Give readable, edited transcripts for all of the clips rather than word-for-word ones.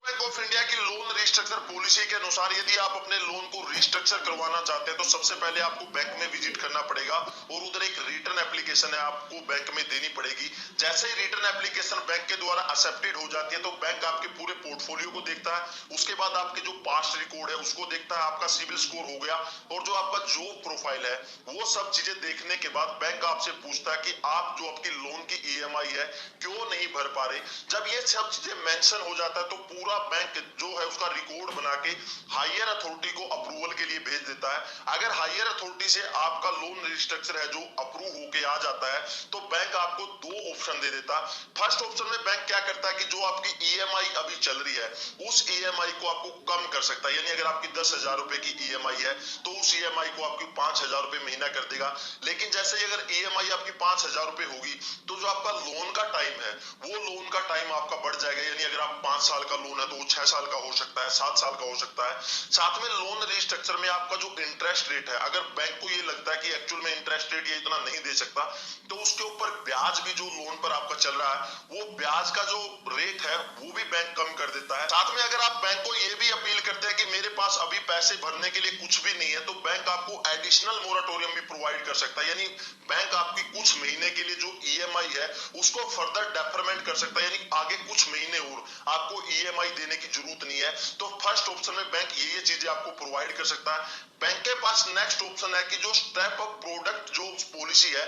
Bank of India की loan restructure policy के अनुसार यदि आप अपने लोन को रिस्ट्रक्चर करवाना चाहते हैं तो सबसे पहले आपको बैंक में विजिट करना पड़ेगा और उधर एक रिटर्न एप्लीकेशन है आपको बैंक में देनी पड़ेगी। जैसे ही रिटर्न एप्लीकेशन बैंक के द्वारा एक्सेप्टेड हो जाती है तो बैंक आपके पूरे पोर्टफोलियो को देखता है, उसके बाद आपके जो पास्ट रिकॉर्ड है उसको देखता है, आपका सिविल स्कोर हो गया और जो आपका जॉब प्रोफाइल है वो सब चीजें देखने के बाद बैंक आपसे पूछता है कि आप जो आपकी लोन की ईएमआई है क्यों नहीं भर पा रहे। जब ये सब चीजें मेंशन हो जाता है तो पूरा बैंक जो है उसका रिकॉर्ड बना के हायर अथॉरिटी को अप्रूवल के लिए भेज देता है। अगर हायर अथॉरिटी से आपका लोन रिस्ट्रक्चर है जो अप्रूव होके आ जाता है तो बैंक आपको दो ऑप्शन दे देता है। फर्स्ट ऑप्शन में बैंक क्या करता है कि जो आपकी ईएमआई अभी चल रही है उस ईएमआई को आपको कम कर सकता है, यानी अगर आपकी 10,000 रुपए की ईएमआई है तो उस ईएमआई को आपकी 5,000 रुपए महीना कर देगा। लेकिन जैसे ही अगर ईएमआई आपकी 5,000 रुपए होगी तो जो आपका लोन का टाइम है वो लोन का टाइम आपका बढ़ जाएगा, यानी अगर आप 5 साल का लोन है तो वो 6 साल का हो सकता है, 7 साल का हो सकता है। साथ में लोन रिस्ट्रक्चर में आपका जो इंटरेस्ट रेट है, अगर बैंक को ये लगता है कि एक्चुअल में इंटरेस्ट रेट ये इतना नहीं दे सकता तो उसके ऊपर ब्याज भी जो लोन पर आपका चल रहा है वो ब्याज का जो रेट है वो भी बैंक कम कर देता है। साथ में अगर आप बैंक को ये भी अपील करते हैं कि मेरे पास अभी पैसे भरने के लिए कुछ भी नहीं है तो बैंक आपको एडिशनल मोरेटोरियम भी प्रोवाइड कर सकता है, यानी बैंक आपकी कुछ महीने के लिए जो ईएमआई है उसको फर्दर डेफरमेंट कर सकता है, यानी आगे कुछ महीने और आपको ईएमआई देने की जरूरत नहीं है। तो फर्स्ट ऑप्शन में बैंक ये चीजें आपको प्रोवाइड कर सकता है। बैंक के पास नेक्स्ट ऑप्शन है कि जो स्टेप अप प्रोडक्ट जो पॉलिसी है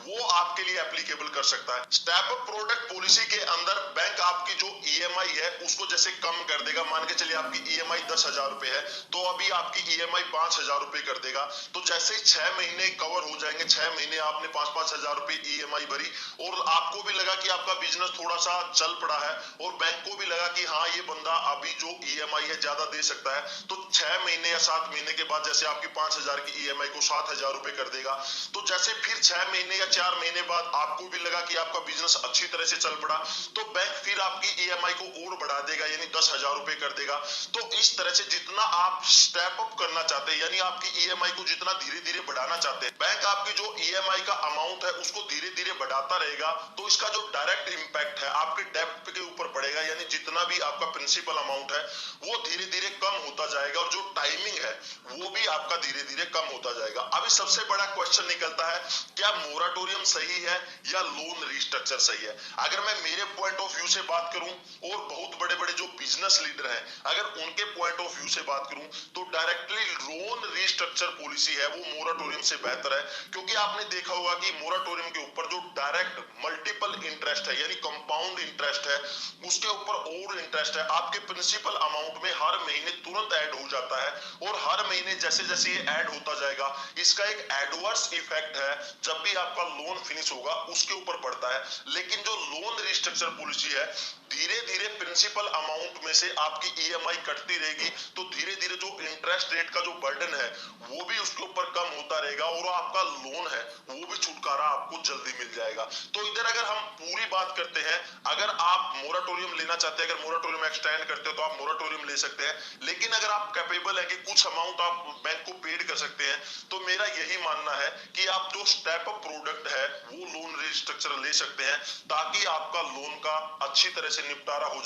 वो आपके लिए एप्लीकेबल कर सकता है। स्टेप अप प्रोडक्ट पॉलिसी के अंदर बैंक आपकी जो ईएमआई है उसको जैसे कम कर देगा। मान के चलिए आपकी ईएमआई 10,000 रुपए है तो अभी आपकी ईएमआई 5,000 रुपए कर देगा। तो जैसे ही 6 महीने कवर हो जाएंगे, 6 महीने आपने 5,000 रुपए ईएमआई भरी और आपको भी लगा कि आपका बिजनेस थोड़ा सा चल पड़ा है और बैंक को भी लगा कि हाँ ये बंदा अभी जो ईएमआई है ज्यादा दे सकता है, तो 6 महीने या 7 महीने के बाद जैसे आपकी 5,000 की ईएमआई को 7,000 रुपए कर देगा। तो जैसे फिर 6 महीने या 4 महीने बाद आपको भी लगा कि आपका बिजनेस अच्छी तरह से चल पड़ा तो बैंक फिर आपकी ईएमआई को और बढ़ा देगा, यानी 10,000 रुपए कर देगा। तो इस तरह से जितना आप स्टेप अप करना चाहते हैं, यानी आपकी ईएमआई को जितना धीरे धीरे बढ़ाना चाहते हैं, बैंक आपकी जो ईएमआई का अमाउंट है उसको धीरे धीरे बढ़ाता रहेगा। तो इसका जो डायरेक्ट इंपैक्ट है आपके डेब्ट के ऊपर पड़ेगा, यानी जितना भी आपका प्रिंसिपल अमाउंट है वो धीरे धीरे कम होता जाएगा और जो टाइमिंग है वो भी आपका धीरे धीरे कम होता जाएगा। अभी सबसे बड़ा क्वेश्चन निकलता है क्या मोराटोरियम सही है या लोन रिस्ट्रक्चर सही है। अगर मैं मेरे पॉइंट ऑफ व्यू से बात करूं और बहुत बड़े बड़े जो बिजनेस लीडर हैं अगर उनके पॉइंट ऑफ व्यू से बात करूं तो डायरेक्टली लोन रिस्ट्रक्चर पॉलिसी है वो मोराटोरियम से बेहतर है, क्योंकि आपने देखा होगा कि मोराटोरियम के ऊपर जो डायरेक्ट मल्टीपल इंटरेस्ट है यानी कंपाउंड इंटरेस्ट है उसके ऊपर और इंटरेस्ट है आपके प्रिंसिपल अमाउंट में हर महीने तुरंत ऐड हो जाता है और हर महीने जैसे जैसे ये ऐड होता जाएगा इसका एक एडवर्स इफेक्ट है जब भी आपका लोन फिनिश होगा उसके ऊपर पड़ता है। लेकिन जो लोन रिस्ट्रक्चर पॉलिसी है धीरे धीरे प्रिंसिपल अमाउंट में से आपकी ईएमआई कटती रहेगी तो धीरे धीरे जो इंटरेस्ट रेट का जो बर्डन है वो भी उसके ऊपर कम होता रहेगा और आपका लोन है वो भी छुटकारा आपको जल्दी मिल जाएगा। तो इधर अगर हम पूरी बात करते हैं, अगर आप मोराटोरियम लेना चाहते हैं, अगर मोराटोरियम एक्सटेंड करते हो तो आप मोराटोरियम ले सकते हैं, लेकिन अगर आप कैपेबल है कि कुछ अमाउंट आप बैंक को पेड कर सकते हैं तो मेरा यही मानना है कि आप जो स्टेप अप प्रोडक्ट है वो लोन रिस्ट्रक्चर ले सकते हैं ताकि आपका लोन का अच्छी तरह से निपटारा हो